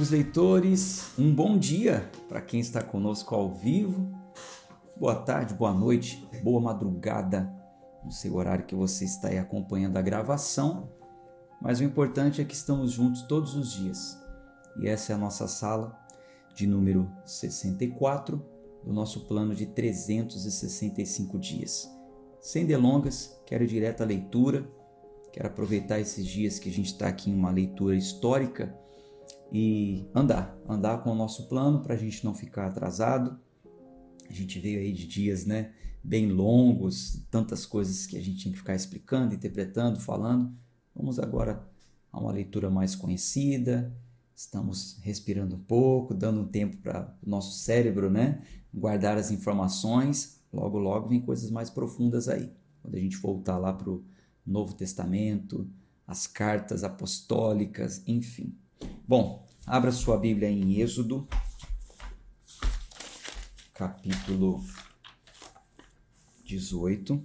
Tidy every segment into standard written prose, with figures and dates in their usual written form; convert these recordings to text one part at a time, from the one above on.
amigos leitores, um bom dia para quem está conosco ao vivo, boa tarde, boa noite, boa madrugada, não sei o horário que você está aí acompanhando a gravação, mas o importante é que estamos juntos todos os dias e essa é a nossa sala de número 64 do nosso plano de 365 dias. Sem delongas, quero ir direto à leitura, quero aproveitar esses dias que a gente está aqui em uma leitura histórica e andar com o nosso plano para a gente não ficar atrasado. A gente veio aí de dias, bem longos, tantas coisas que a gente tinha que ficar explicando, interpretando, falando. Vamos agora a uma leitura mais conhecida. Estamos respirando um pouco, dando um tempo para o nosso cérebro, guardar as informações. Logo, logo vem coisas mais profundas aí. Quando a gente voltar lá para o Novo Testamento, as cartas apostólicas, enfim. Bom, abra sua Bíblia em Êxodo, capítulo 18.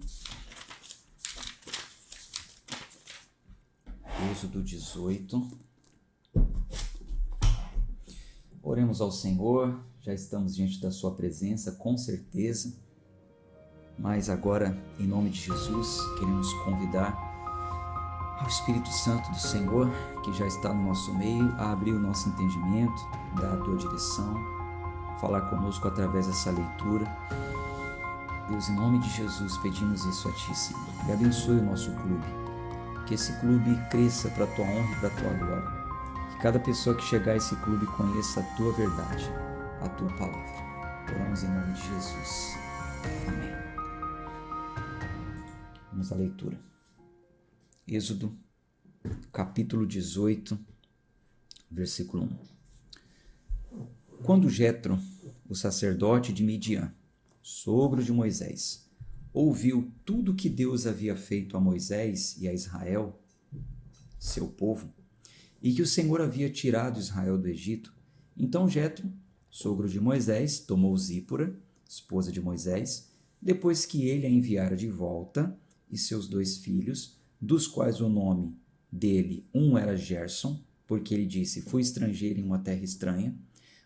Êxodo 18. Oremos ao Senhor, já estamos diante da sua presença, com certeza. Mas agora, em nome de Jesus, queremos convidar ao Espírito Santo do Senhor, que já está no nosso meio, a abrir o nosso entendimento, dar a tua direção, falar conosco através dessa leitura. Deus, em nome de Jesus, pedimos isso a Ti, Senhor. E abençoe o nosso clube. Que esse clube cresça para a Tua honra e para a Tua glória. Que cada pessoa que chegar a esse clube conheça a Tua verdade, a Tua palavra. Oramos em nome de Jesus. Amém. Vamos à leitura. Êxodo, capítulo 18, versículo 1. Quando Jetro, o sacerdote de Midian, sogro de Moisés, ouviu tudo que Deus havia feito a Moisés e a Israel, seu povo, e que o Senhor havia tirado Israel do Egito, então Jetro, sogro de Moisés, tomou Zípora, esposa de Moisés, depois que ele a enviara de volta, e seus 2 filhos, dos quais o nome dele, um era Gerson, porque ele disse, fui estrangeiro em uma terra estranha.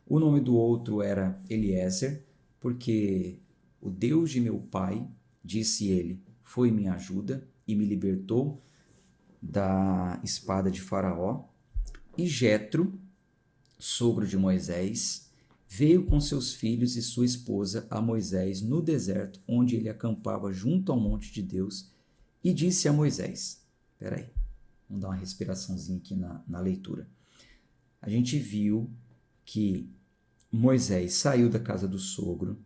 O nome do outro era Eliezer, porque o Deus de meu pai, disse ele, foi minha ajuda e me libertou da espada de Faraó. E Jetro, sogro de Moisés, veio com seus filhos e sua esposa a Moisés no deserto, onde ele acampava junto ao monte de Deus, e disse a Moisés, peraí, vamos dar uma respiraçãozinha aqui na leitura. A gente viu que Moisés saiu da casa do sogro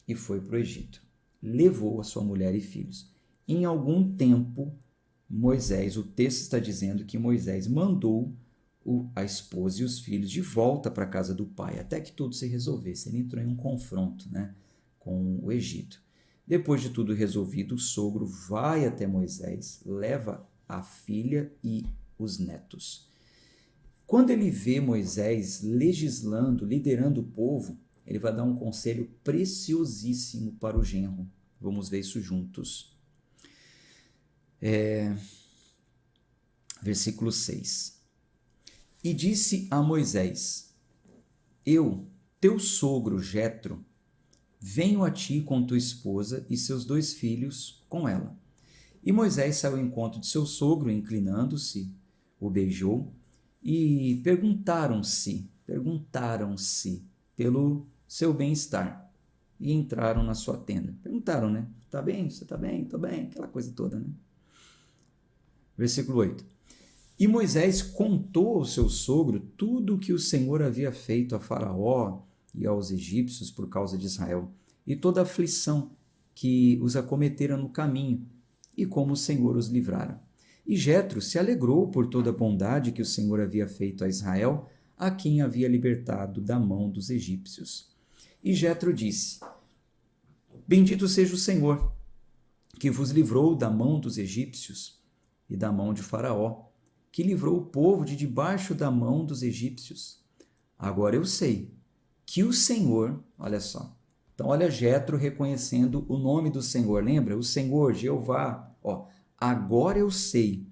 e foi para o Egito. Levou a sua mulher e filhos. Em algum tempo, Moisés, o texto está dizendo que Moisés mandou a esposa e os filhos de volta para a casa do pai, até que tudo se resolvesse. Ele entrou em um confronto com o Egito. Depois de tudo resolvido, o sogro vai até Moisés, leva a filha e os netos. Quando ele vê Moisés legislando, liderando o povo, ele vai dar um conselho preciosíssimo para o genro. Vamos ver isso juntos. Versículo 6. E disse a Moisés, eu, teu sogro Jetro, venho a ti com tua esposa e seus 2 filhos com ela. E Moisés saiu ao encontro de seu sogro, inclinando-se, o beijou, e perguntaram-se pelo seu bem-estar, e entraram na sua tenda. Perguntaram, tá bem? Você tá bem? Tô bem, aquela coisa toda, Versículo 8. E Moisés contou ao seu sogro tudo o que o Senhor havia feito a Faraó e aos egípcios por causa de Israel, e toda a aflição que os acometera no caminho, e como o Senhor os livrara. E Jetro se alegrou por toda a bondade que o Senhor havia feito a Israel, a quem havia libertado da mão dos egípcios. E Jetro disse, bendito seja o Senhor, que vos livrou da mão dos egípcios e da mão de Faraó, que livrou o povo de debaixo da mão dos egípcios. Agora eu sei que o Senhor, olha só, então olha Jetro reconhecendo o nome do Senhor, lembra? O Senhor, Jeová, agora eu sei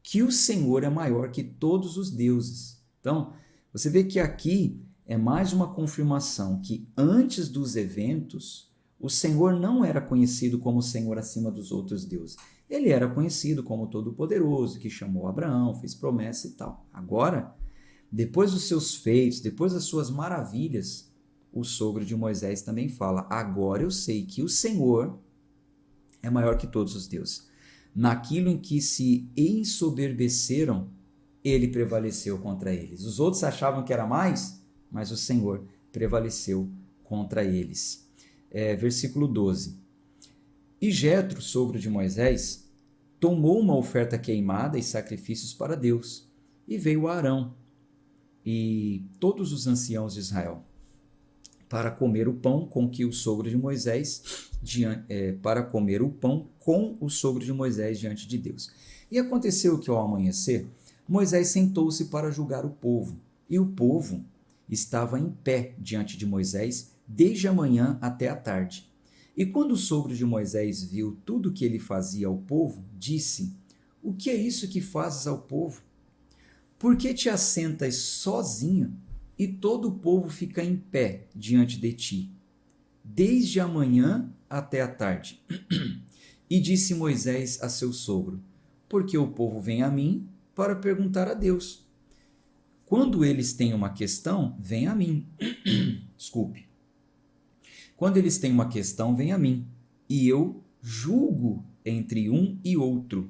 que o Senhor é maior que todos os deuses. Então, Você vê que aqui é mais uma confirmação que antes dos eventos, o Senhor não era conhecido como Senhor acima dos outros deuses. Ele era conhecido como Todo-Poderoso, que chamou Abraão, fez promessa e tal. Agora, depois dos seus feitos, depois das suas maravilhas, o sogro de Moisés também fala: agora eu sei que o Senhor é maior que todos os deuses. Naquilo em que se ensoberbeceram, ele prevaleceu contra eles. Os outros achavam que era mais, mas o Senhor prevaleceu contra eles. Versículo 12. E Jetro, sogro de Moisés, tomou uma oferta queimada e sacrifícios para Deus, e veio a Arão e todos os anciãos de Israel para comer o pão com que o sogro de Moisés diante de Deus. E aconteceu que ao amanhecer, Moisés sentou-se para julgar o povo, e o povo estava em pé diante de Moisés desde a manhã até a tarde. E quando o sogro de Moisés viu tudo o que ele fazia ao povo, disse: o que é isso que fazes ao povo? Por que te assentas sozinho e todo o povo fica em pé diante de ti, desde a manhã até a tarde? E disse Moisés a seu sogro: porque o povo vem a mim para perguntar a Deus. Quando eles têm uma questão, vem a mim. Desculpe. Quando eles têm uma questão, vem a mim, e eu julgo entre um e outro,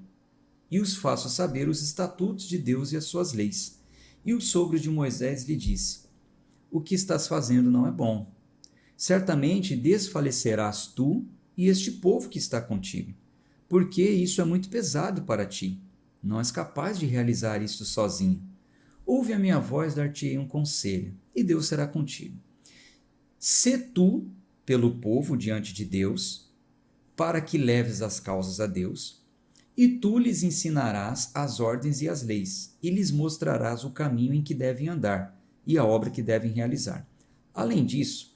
e os faço saber os estatutos de Deus e as suas leis. E o sogro de Moisés lhe disse: o que estás fazendo não é bom. Certamente desfalecerás tu e este povo que está contigo, porque isso é muito pesado para ti. Não és capaz de realizar isto sozinho. Ouve a minha voz, dar-te-ei um conselho, e Deus será contigo. Sê tu pelo povo diante de Deus, para que leves as causas a Deus, e tu lhes ensinarás as ordens e as leis, e lhes mostrarás o caminho em que devem andar, e a obra que devem realizar. Além disso,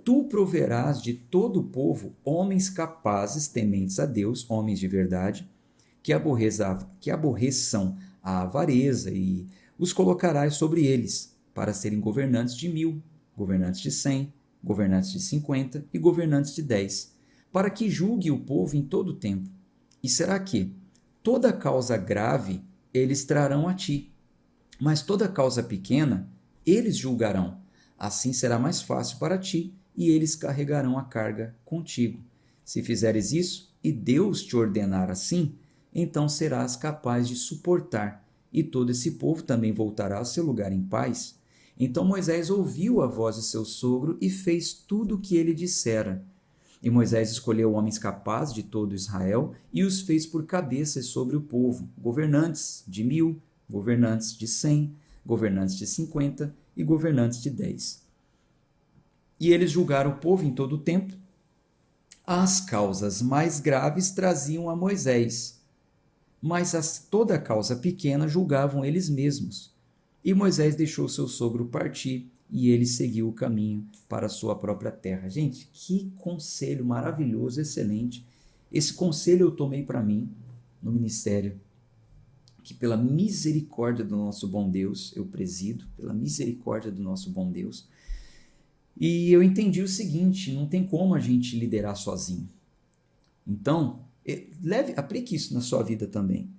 tu proverás de todo o povo homens capazes, tementes a Deus, homens de verdade, que aborreçam a avareza, e os colocarás sobre eles, para serem governantes de 1000, governantes de 100, governantes de 50 e governantes de 10, para que julgue o povo em todo o tempo. E será que toda causa grave eles trarão a ti, mas toda causa pequena eles julgarão. Assim será mais fácil para ti, e eles carregarão a carga contigo. Se fizeres isso, e Deus te ordenar assim, então serás capaz de suportar, e todo esse povo também voltará ao seu lugar em paz. Então Moisés ouviu a voz de seu sogro e fez tudo o que ele dissera. E Moisés escolheu homens capazes de todo Israel e os fez por cabeças sobre o povo, governantes de 1000, governantes de 100, governantes de 50 e governantes de 10. E eles julgaram o povo em todo o tempo. As causas mais graves traziam a Moisés, mas toda a causa pequena julgavam eles mesmos. E Moisés deixou seu sogro partir, e ele seguiu o caminho para a sua própria terra. Gente, que conselho maravilhoso, excelente. Esse conselho eu tomei para mim no ministério, que pela misericórdia do nosso bom Deus, eu presido, pela misericórdia do nosso bom Deus. E eu entendi o seguinte: não tem como a gente liderar sozinho. Então, aplique isso na sua vida também.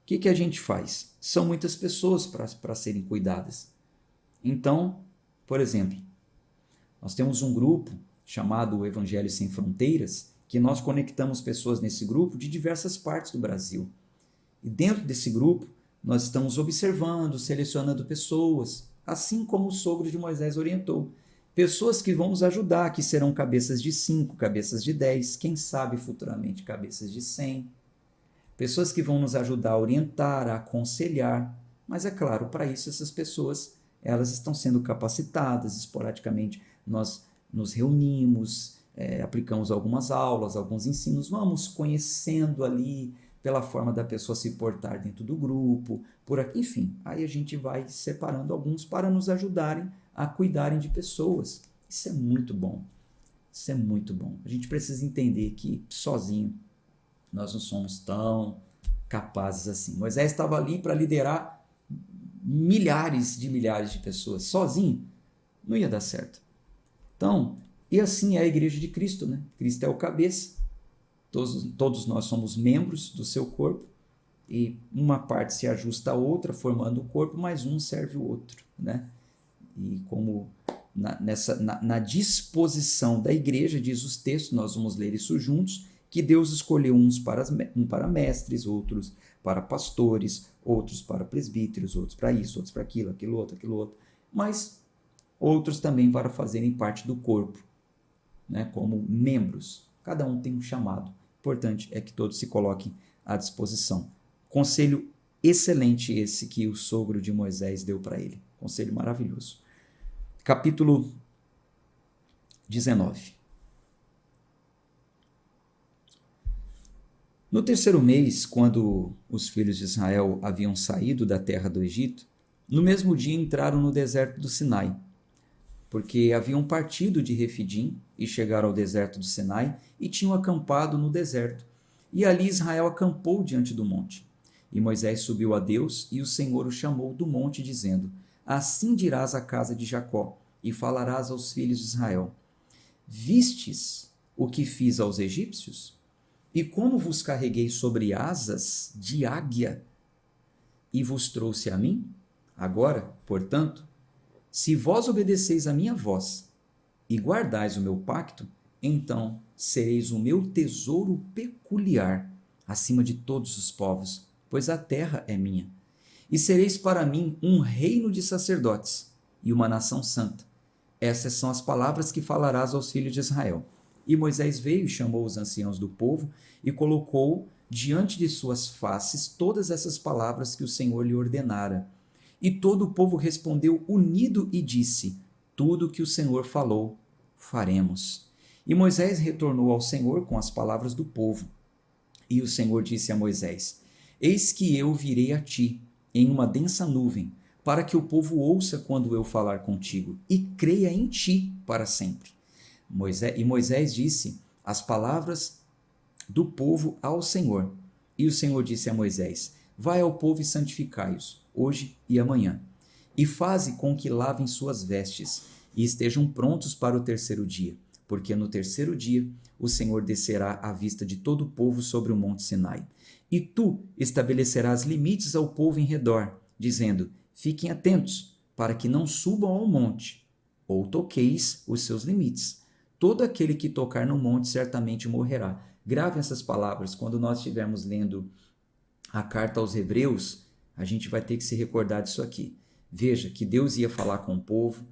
O que a gente faz? São muitas pessoas para serem cuidadas. Então, por exemplo, nós temos um grupo chamado Evangelho Sem Fronteiras, que nós conectamos pessoas nesse grupo de diversas partes do Brasil. E dentro desse grupo, nós estamos observando, selecionando pessoas, assim como o sogro de Moisés orientou. Pessoas que vão nos ajudar, que serão cabeças de 5, cabeças de 10, quem sabe futuramente cabeças de 100. Pessoas que vão nos ajudar a orientar, a aconselhar. Mas é claro, para isso essas pessoas elas estão sendo capacitadas. Esporadicamente nós nos reunimos, aplicamos algumas aulas, alguns ensinos, vamos conhecendo ali pela forma da pessoa se portar dentro do grupo, por aqui, enfim. Aí a gente vai separando alguns para nos ajudarem a cuidarem de pessoas. Isso é muito bom. Isso é muito bom. A gente precisa entender que sozinho nós não somos tão capazes assim. Moisés estava ali para liderar milhares de pessoas. Sozinho, não ia dar certo. Então, e assim é a igreja de Cristo, né? Cristo é o cabeça. Todos nós somos membros do seu corpo e uma parte se ajusta à outra, formando o corpo, mas um serve o outro, né? E como na disposição da igreja, diz os textos, nós vamos ler isso juntos, que Deus escolheu uns para mestres, outros para pastores, outros para presbíteros, outros para isso, outros para aquilo outro, mas outros também para fazerem parte do corpo, né, como membros. Cada um tem um chamado. O importante é que todos se coloquem à disposição. Conselho excelente esse que o sogro de Moisés deu para ele. Conselho maravilhoso. Capítulo 19. No terceiro mês, quando os filhos de Israel haviam saído da terra do Egito, no mesmo dia entraram no deserto do Sinai, porque haviam partido de Refidim e chegaram ao deserto do Sinai e tinham acampado no deserto. E ali Israel acampou diante do monte. E Moisés subiu a Deus e o Senhor o chamou do monte, dizendo: Assim dirás à casa de Jacó e falarás aos filhos de Israel: Vistes o que fiz aos egípcios? E como vos carreguei sobre asas de águia e vos trouxe a mim? Agora, portanto, se vós obedeceis a minha voz e guardais o meu pacto, então sereis o meu tesouro peculiar acima de todos os povos, pois a terra é minha. E sereis para mim um reino de sacerdotes e uma nação santa. Essas são as palavras que falarás aos filhos de Israel. E Moisés veio e chamou os anciãos do povo e colocou diante de suas faces todas essas palavras que o Senhor lhe ordenara. E todo o povo respondeu unido e disse: Tudo que o Senhor falou, faremos. E Moisés retornou ao Senhor com as palavras do povo. E o Senhor disse a Moisés: Eis que eu virei a ti em uma densa nuvem, para que o povo ouça quando eu falar contigo, e creia em ti para sempre. Moisés disse as palavras do povo ao Senhor. E o Senhor disse a Moisés: Vai ao povo e santificai-os, hoje e amanhã, e faze com que lavem suas vestes, e estejam prontos para o terceiro dia, porque no terceiro dia o Senhor descerá à vista de todo o povo sobre o monte Sinai. E tu estabelecerás limites ao povo em redor, dizendo: Fiquem atentos, para que não subam ao monte, ou toqueis os seus limites. Todo aquele que tocar no monte certamente morrerá. Grave essas palavras. Quando nós estivermos lendo a carta aos Hebreus, a gente vai ter que se recordar disso aqui. Veja que Deus ia falar com o povo,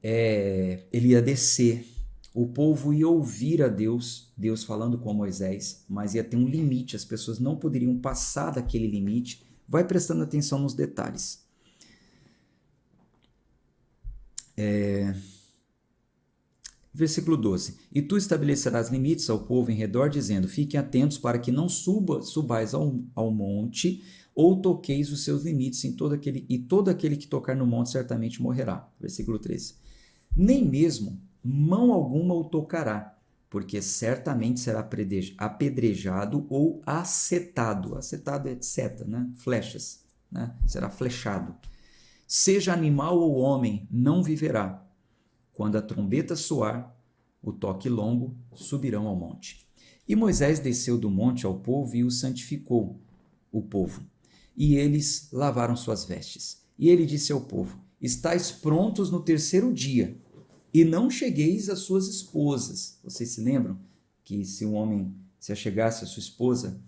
ele ia descer, o povo ia ouvir a Deus falando com Moisés, mas ia ter um limite, as pessoas não poderiam passar daquele limite. Vai prestando atenção nos detalhes. Versículo 12. E tu estabelecerás limites ao povo em redor, dizendo: Fiquem atentos para que não subais ao monte, ou toqueis os seus limites, e todo aquele que tocar no monte certamente morrerá. Versículo 13. Nem mesmo mão alguma o tocará, porque certamente será apedrejado ou acetado. Acetado é seta, né? Flechas, né? Será flechado. Seja animal ou homem, não viverá. Quando a trombeta soar, o toque longo, subirão ao monte. E Moisés desceu do monte ao povo e o santificou, o povo. E eles lavaram suas vestes. E ele disse ao povo: Estais prontos no terceiro dia, e não chegueis às suas esposas. Vocês se lembram que se um homem se achegasse à sua esposa,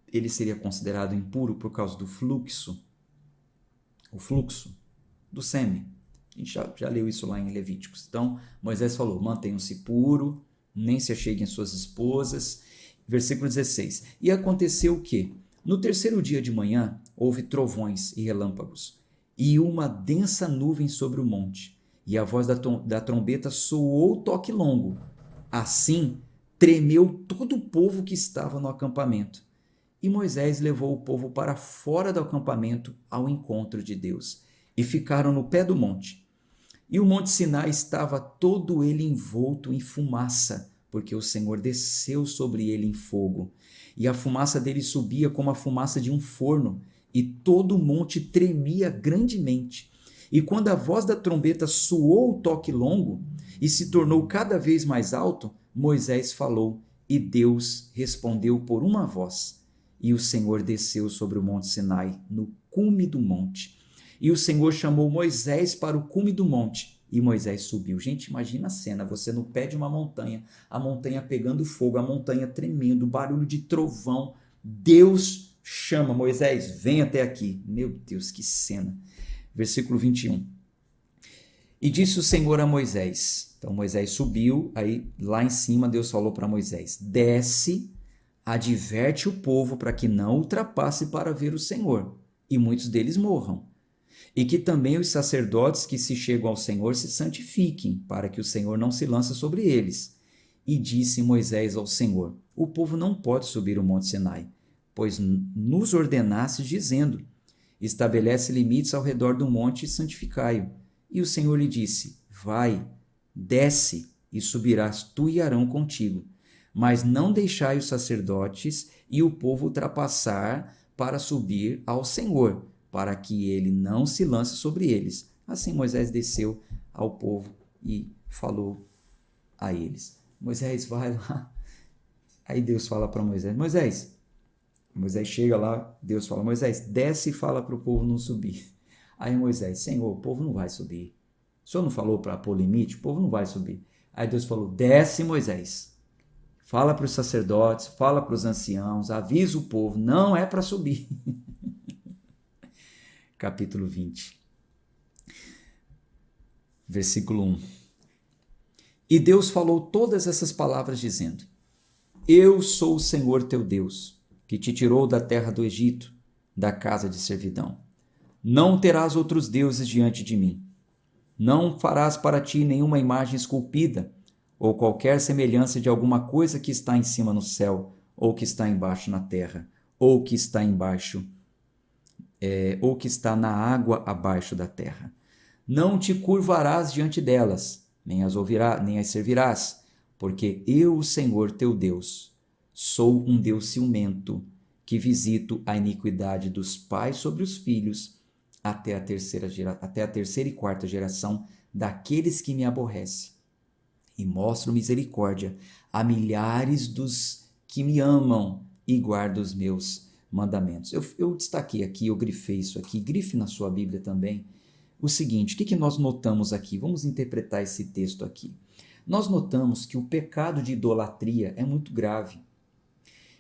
ele seria considerado impuro por causa do fluxo, o fluxo do sêmen. A gente já leu isso lá em Levíticos. Então, Moisés falou: mantenham-se puro, nem se acheguem às suas esposas. Versículo 16. E aconteceu que, no terceiro dia de manhã, houve trovões e relâmpagos, e uma densa nuvem sobre o monte, e a voz da trombeta soou toque longo. Assim, tremeu todo o povo que estava no acampamento. E Moisés levou o povo para fora do acampamento ao encontro de Deus, e ficaram no pé do monte. E o monte Sinai estava todo ele envolto em fumaça, porque o Senhor desceu sobre ele em fogo. E a fumaça dele subia como a fumaça de um forno, e todo o monte tremia grandemente. E quando a voz da trombeta soou o toque longo e se tornou cada vez mais alto, Moisés falou, e Deus respondeu por uma voz. E o Senhor desceu sobre o monte Sinai, no cume do monte. E o Senhor chamou Moisés para o cume do monte, e Moisés subiu. Gente, imagina a cena, você no pé de uma montanha, a montanha pegando fogo, a montanha tremendo, barulho de trovão. Deus chama Moisés, vem até aqui. Meu Deus, que cena. Versículo 21. E disse o Senhor a Moisés. Então Moisés subiu, aí lá em cima Deus falou para Moisés, desce, adverte o povo para que não ultrapasse para ver o Senhor, e muitos deles morram. E que também os sacerdotes que se chegam ao Senhor se santifiquem, para que o Senhor não se lance sobre eles. E disse Moisés ao Senhor, o povo não pode subir o monte Sinai, pois nos ordenastes dizendo, estabelece limites ao redor do monte e santificai-o. E o Senhor lhe disse, vai, desce e subirás tu e Arão contigo, mas não deixai os sacerdotes e o povo ultrapassar para subir ao Senhor, para que ele não se lance sobre eles. Assim Moisés desceu ao povo e falou a eles. Moisés, vai lá. Aí Deus fala para Moisés, Moisés chega lá, Deus fala, Moisés, desce e fala para o povo não subir. Aí Moisés, Senhor, o povo não vai subir. O Senhor não falou para pôr limite? O povo não vai subir. Aí Deus falou, desce Moisés, fala para os sacerdotes, fala para os anciãos, avisa o povo, não é para subir. Capítulo 20, versículo 1. E Deus falou todas essas palavras dizendo, eu sou o Senhor teu Deus, que te tirou da terra do Egito, da casa de servidão. Não terás outros deuses diante de mim. Não farás para ti nenhuma imagem esculpida, ou qualquer semelhança de alguma coisa que está em cima no céu, ou que está embaixo na terra, ou que está ou que está na água abaixo da terra. Não te curvarás diante delas, nem as ouvirás, nem as servirás, porque eu, o Senhor teu Deus, sou um Deus ciumento, que visito a iniquidade dos pais sobre os filhos, até a terceira e quarta geração daqueles que me aborrecem. E mostro misericórdia a milhares dos que me amam e guardam os meus mandamentos. Eu destaquei aqui, eu grifei isso aqui, grife na sua Bíblia também, o seguinte, o que nós notamos aqui? Vamos interpretar esse texto aqui. Nós notamos que o pecado de idolatria é muito grave.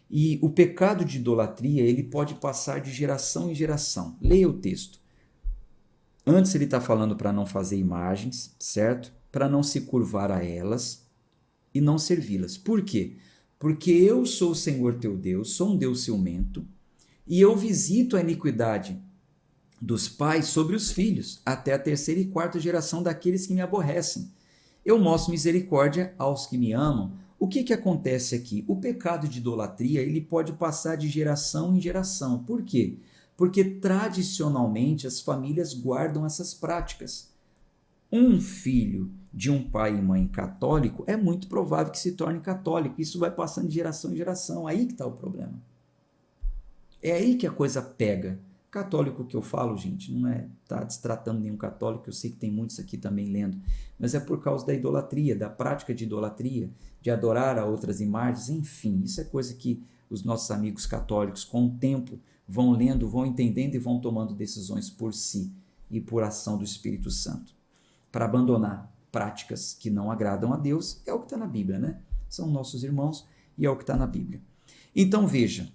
E o pecado de idolatria, ele pode passar de geração em geração. Leia o texto. Antes ele está falando para não fazer imagens, certo? Para não se curvar a elas e não servi-las. Por quê? Porque eu sou o Senhor teu Deus, sou um Deus ciumento, e eu visito a iniquidade dos pais sobre os filhos, até a terceira e quarta geração daqueles que me aborrecem. Eu mostro misericórdia aos que me amam. O que acontece aqui? O pecado de idolatria, ele pode passar de geração em geração. Por quê? Porque tradicionalmente as famílias guardam essas práticas. Um filho de um pai e mãe católico é muito provável que se torne católico. Isso vai passando de geração em geração. Aí que está o problema. É aí que a coisa pega. Católico que eu falo, gente, não é tá destratando nenhum católico, eu sei que tem muitos aqui também lendo, mas é por causa da idolatria, da prática de idolatria, de adorar a outras imagens, enfim, isso é coisa que os nossos amigos católicos, com o tempo, vão lendo, vão entendendo e vão tomando decisões por si e por ação do Espírito Santo. Para abandonar práticas que não agradam a Deus, é o que está na Bíblia, né? São nossos irmãos e é o que está na Bíblia. Então veja,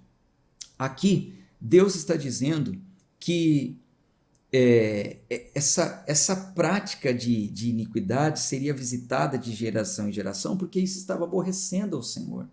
aqui Deus está dizendo que essa prática de iniquidade seria visitada de geração em geração, porque isso estava aborrecendo ao Senhor.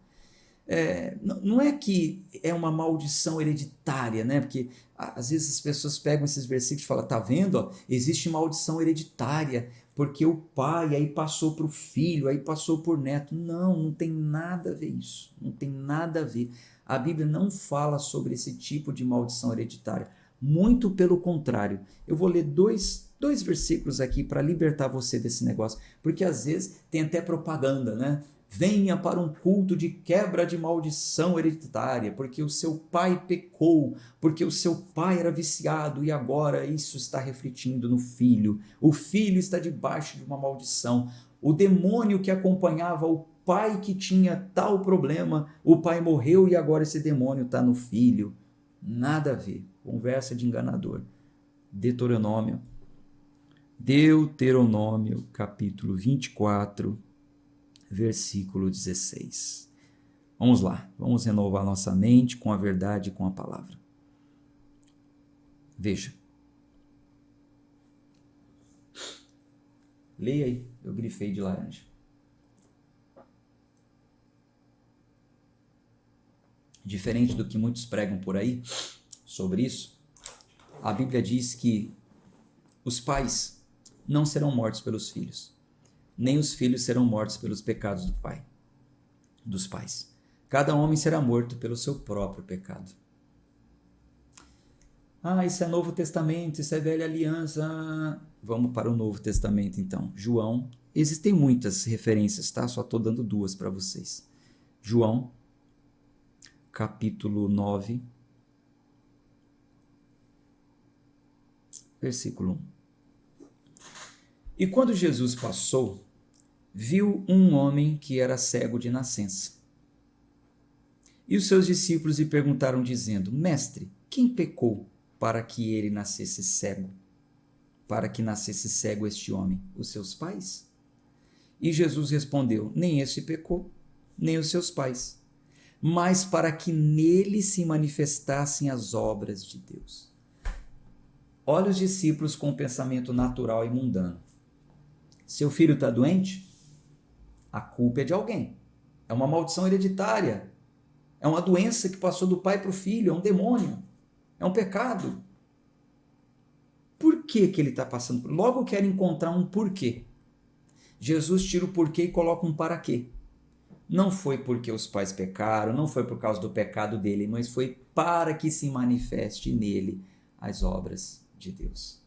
Não é que é uma maldição hereditária, né? Porque às vezes as pessoas pegam esses versículos e falam, tá vendo? Ó, existe maldição hereditária, porque o pai aí passou para o filho, aí passou por neto. Não tem nada a ver isso. Não tem nada a ver. A Bíblia não fala sobre esse tipo de maldição hereditária. Muito pelo contrário. Eu vou ler dois versículos aqui para libertar você desse negócio, porque às vezes tem até propaganda, né? venha para um culto de quebra de maldição hereditária, porque o seu pai pecou, porque o seu pai era viciado e agora isso está refletindo no filho. O filho está debaixo de uma maldição. O demônio que acompanhava o pai que tinha tal problema, o pai morreu e agora esse demônio está no filho. Nada a ver. Conversa de enganador. Deuteronômio, capítulo 24, versículo 16. Vamos lá, vamos renovar nossa mente com a verdade e com a palavra. Veja. Leia aí, eu grifei de laranja. Diferente do que muitos pregam por aí sobre isso, a Bíblia diz que os pais não serão mortos pelos filhos, nem os filhos serão mortos pelos pecados dos pais. Cada homem será morto pelo seu próprio pecado. Isso é Novo Testamento, isso é Velha Aliança. Vamos para o Novo Testamento então. João, existem muitas referências, tá? Só estou dando duas para vocês. João, capítulo 9, versículo 1. E quando Jesus passou, viu um homem que era cego de nascença. E os seus discípulos lhe perguntaram, dizendo: Mestre, quem pecou para que ele nascesse cego? Para que nascesse cego este homem? Os seus pais? E Jesus respondeu: Nem este pecou, nem os seus pais, mas para que nele se manifestassem as obras de Deus. Olha os discípulos com o pensamento natural e mundano. Seu filho está doente? A culpa é de alguém. É uma maldição hereditária. É uma doença que passou do pai para o filho. É um demônio. É um pecado. Por que ele está passando? Logo quero encontrar um porquê. Jesus tira o porquê e coloca um para quê. Não foi porque os pais pecaram, não foi por causa do pecado dele, mas foi para que se manifeste nele as obras de Deus.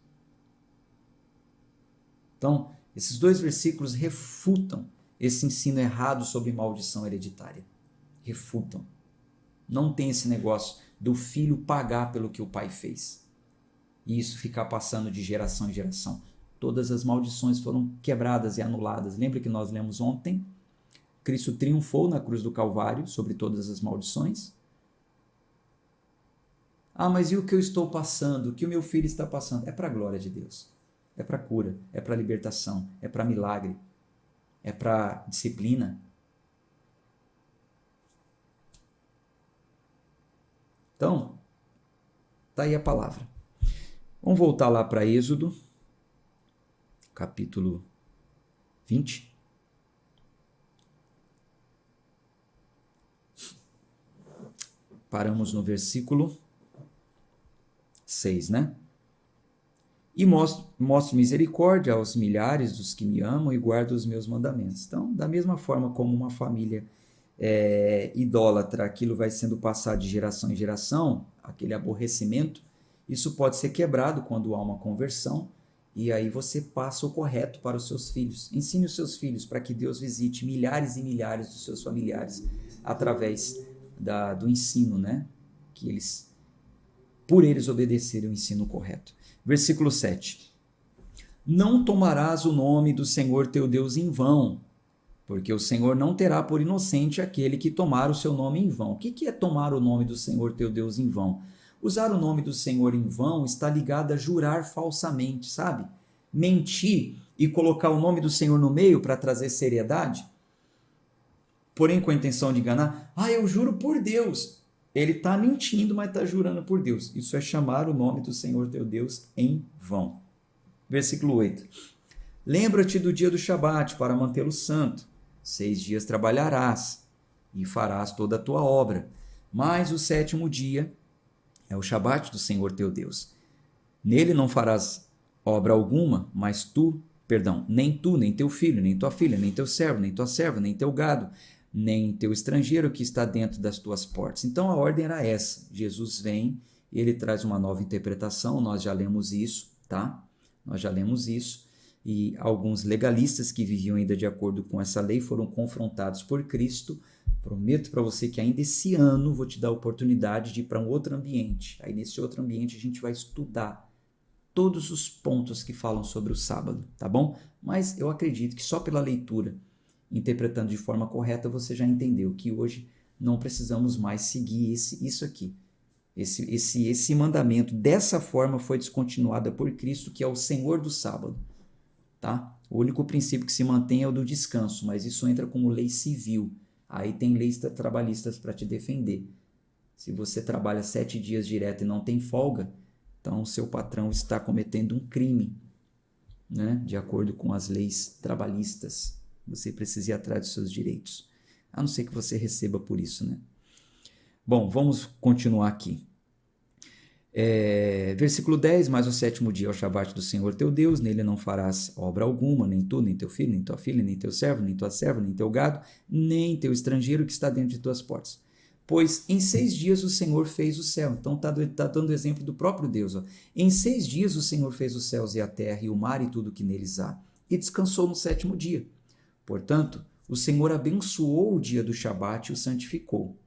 Então, esses dois versículos refutam esse ensino errado sobre maldição hereditária. Refutam. Não tem esse negócio do filho pagar pelo que o pai fez. E isso ficar passando de geração em geração. Todas as maldições foram quebradas e anuladas. Lembra que nós lemos ontem? Cristo triunfou na cruz do Calvário sobre todas as maldições. Mas e o que eu estou passando? O que o meu filho está passando? É para a glória de Deus. É para cura, é para libertação, é para milagre, é para disciplina. Então, tá aí a palavra. Vamos voltar lá para Êxodo, capítulo 20. Paramos no versículo 6, né? E mostro misericórdia aos milhares dos que me amam e guardam os meus mandamentos. Então, da mesma forma como uma família idólatra, aquilo vai sendo passado de geração em geração, aquele aborrecimento, isso pode ser quebrado quando há uma conversão, e aí você passa o correto para os seus filhos. Ensine os seus filhos para que Deus visite milhares e milhares dos seus familiares através do ensino, né? Que por eles obedecerem o ensino correto. Versículo 7. Não tomarás o nome do Senhor teu Deus em vão, porque o Senhor não terá por inocente aquele que tomar o seu nome em vão. O que é tomar o nome do Senhor teu Deus em vão? Usar o nome do Senhor em vão está ligado a jurar falsamente, sabe? Mentir e colocar o nome do Senhor no meio para trazer seriedade, porém com a intenção de enganar. Eu juro por Deus. Ele está mentindo, mas está jurando por Deus. Isso é chamar o nome do Senhor teu Deus em vão. Versículo 8. Lembra-te do dia do Shabat para mantê-lo santo. 6 dias trabalharás e farás toda a tua obra. Mas o 7º dia é o Shabat do Senhor teu Deus. Nele não farás obra alguma, mas nem tu, nem teu filho, nem tua filha, nem teu servo, nem tua serva, nem teu gado, nem teu estrangeiro que está dentro das tuas portas. Então a ordem era essa. Jesus vem, ele traz uma nova interpretação, nós já lemos isso, tá? Nós já lemos isso. e alguns legalistas que viviam ainda de acordo com essa lei foram confrontados por Cristo. Prometo para você que ainda esse ano vou te dar a oportunidade de ir para um outro ambiente. Aí nesse outro ambiente a gente vai estudar todos os pontos que falam sobre o sábado, tá bom? Mas eu acredito que só pela leitura, interpretando de forma correta, você já entendeu que hoje não precisamos mais seguir isso aqui. Esse mandamento dessa forma foi descontinuada por Cristo, que é o Senhor do sábado, tá? O único princípio que se mantém é o do descanso, mas isso entra como lei civil. Aí tem leis trabalhistas para te defender. Se você trabalha 7 dias direto e não tem folga, então o seu patrão está cometendo um crime, né? De acordo com as leis trabalhistas. Você precisa ir atrás dos seus direitos, a não ser que você receba por isso, né? Bom, vamos continuar aqui. Versículo 10, mas o 7º dia é o Shabat do Senhor teu Deus, nele não farás obra alguma, nem tu, nem teu filho, nem tua filha, nem teu servo, nem tua serva, nem teu gado, nem teu estrangeiro que está dentro de tuas portas. Pois em 6 dias o Senhor fez o céu. Então está dando exemplo do próprio Deus. Ó. Em 6 dias o Senhor fez os céus e a terra e o mar e tudo que neles há, e descansou no 7º dia. Portanto, o Senhor abençoou o dia do Shabat e o santificou.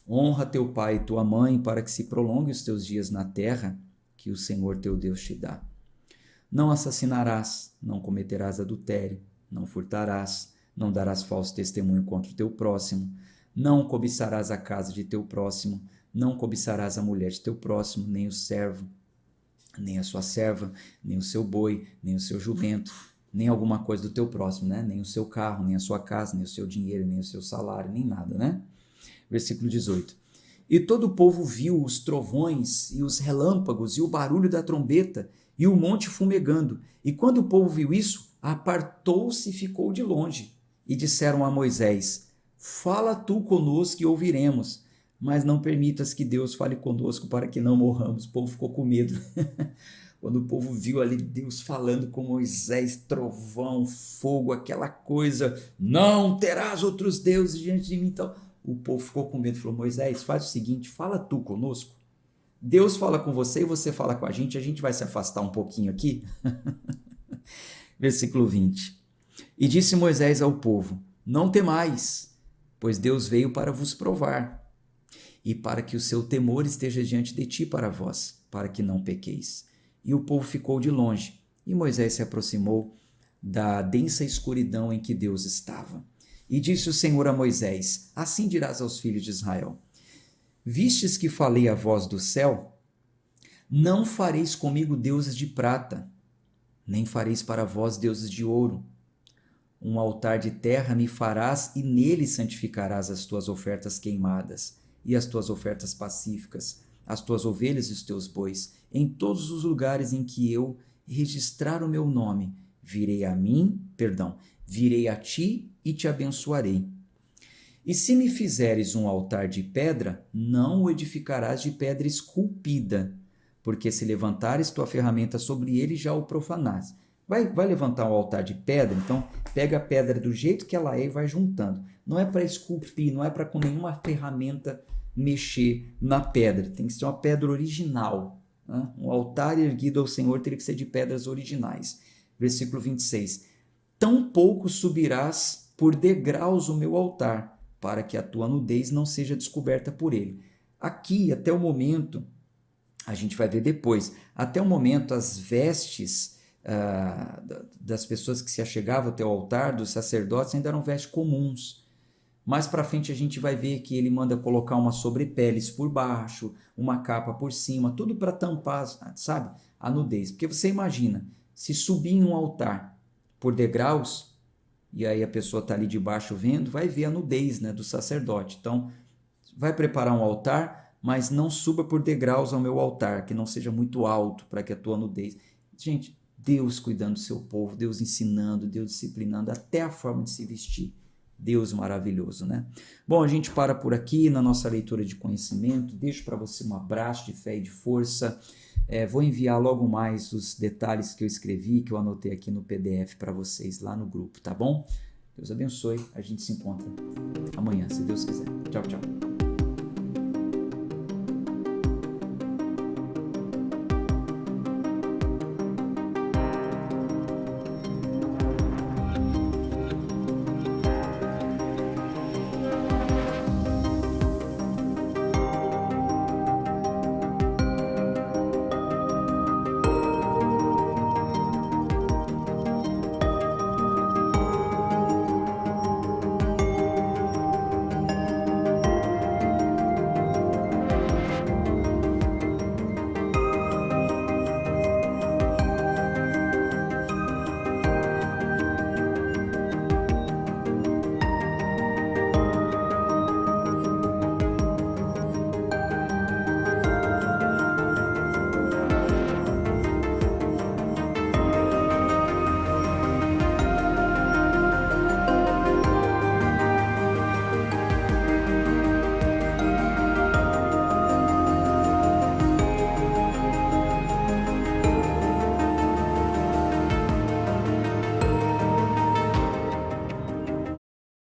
Honra teu pai e tua mãe, para que se prolongue os teus dias na terra que o Senhor teu Deus te dá. Não assassinarás, não cometerás adultério, não furtarás, não darás falso testemunho contra o teu próximo, não cobiçarás a casa de teu próximo, não cobiçarás a mulher de teu próximo, nem o servo, nem a sua serva, nem o seu boi, nem o seu jumento, nem alguma coisa do teu próximo, né? Nem o seu carro, nem a sua casa, nem o seu dinheiro, nem o seu salário, nem nada, né? Versículo 18. E todo o povo viu os trovões e os relâmpagos e o barulho da trombeta e o monte fumegando. E quando o povo viu isso, apartou-se e ficou de longe. E disseram a Moisés: fala tu conosco e ouviremos, mas não permitas que Deus fale conosco para que não morramos. O povo ficou com medo. Quando o povo viu ali Deus falando com Moisés, trovão, fogo, aquela coisa, não terás outros deuses diante de mim. Então, o povo ficou com medo e falou: Moisés, faz o seguinte, fala tu conosco. Deus fala com você e você fala com a gente vai se afastar um pouquinho aqui. Versículo 20. E disse Moisés ao povo: não temais, pois Deus veio para vos provar, e para que o seu temor esteja diante de ti para vós, para que não pequeis. E o povo ficou de longe, e Moisés se aproximou da densa escuridão em que Deus estava. E disse o Senhor a Moisés: assim dirás aos filhos de Israel: vistes que falei a voz do céu? Não fareis comigo deuses de prata, nem fareis para vós deuses de ouro. Um altar de terra me farás, e nele santificarás as tuas ofertas queimadas, e as tuas ofertas pacíficas, as tuas ovelhas e os teus bois. Em todos os lugares em que eu registrar o meu nome, virei a ti e te abençoarei. E se me fizeres um altar de pedra, não o edificarás de pedra esculpida, porque se levantares tua ferramenta sobre ele, já o profanás. Vai levantar um altar de pedra, então pega a pedra do jeito que ela é e vai juntando. Não é para esculpir, não é para com nenhuma ferramenta mexer na pedra. Tem que ser uma pedra original. Né? Um altar erguido ao Senhor teria que ser de pedras originais. Versículo 26. Tampouco subirás por degraus o meu altar, para que a tua nudez não seja descoberta por ele. Aqui, até o momento, a gente vai ver depois, até o momento as vestes das pessoas que se achegavam até o altar, dos sacerdotes, ainda eram vestes comuns. Mais para frente a gente vai ver que ele manda colocar uma sobrepeles por baixo, uma capa por cima, tudo para tampar, sabe, a nudez. Porque você imagina, se subir em um altar por degraus, e aí a pessoa está ali debaixo vendo, vai ver a nudez, né, do sacerdote. Então, vai preparar um altar, mas não suba por degraus ao meu altar, que não seja muito alto para que a tua nudez... Gente, Deus cuidando do seu povo, Deus ensinando, Deus disciplinando, até a forma de se vestir. Deus maravilhoso, né? Bom, a gente para por aqui na nossa leitura de conhecimento. Deixo para você um abraço de fé e de força. Vou enviar logo mais os detalhes que eu escrevi, que eu anotei aqui no PDF para vocês lá no grupo, tá bom? Deus abençoe. A gente se encontra amanhã, se Deus quiser. Tchau, tchau.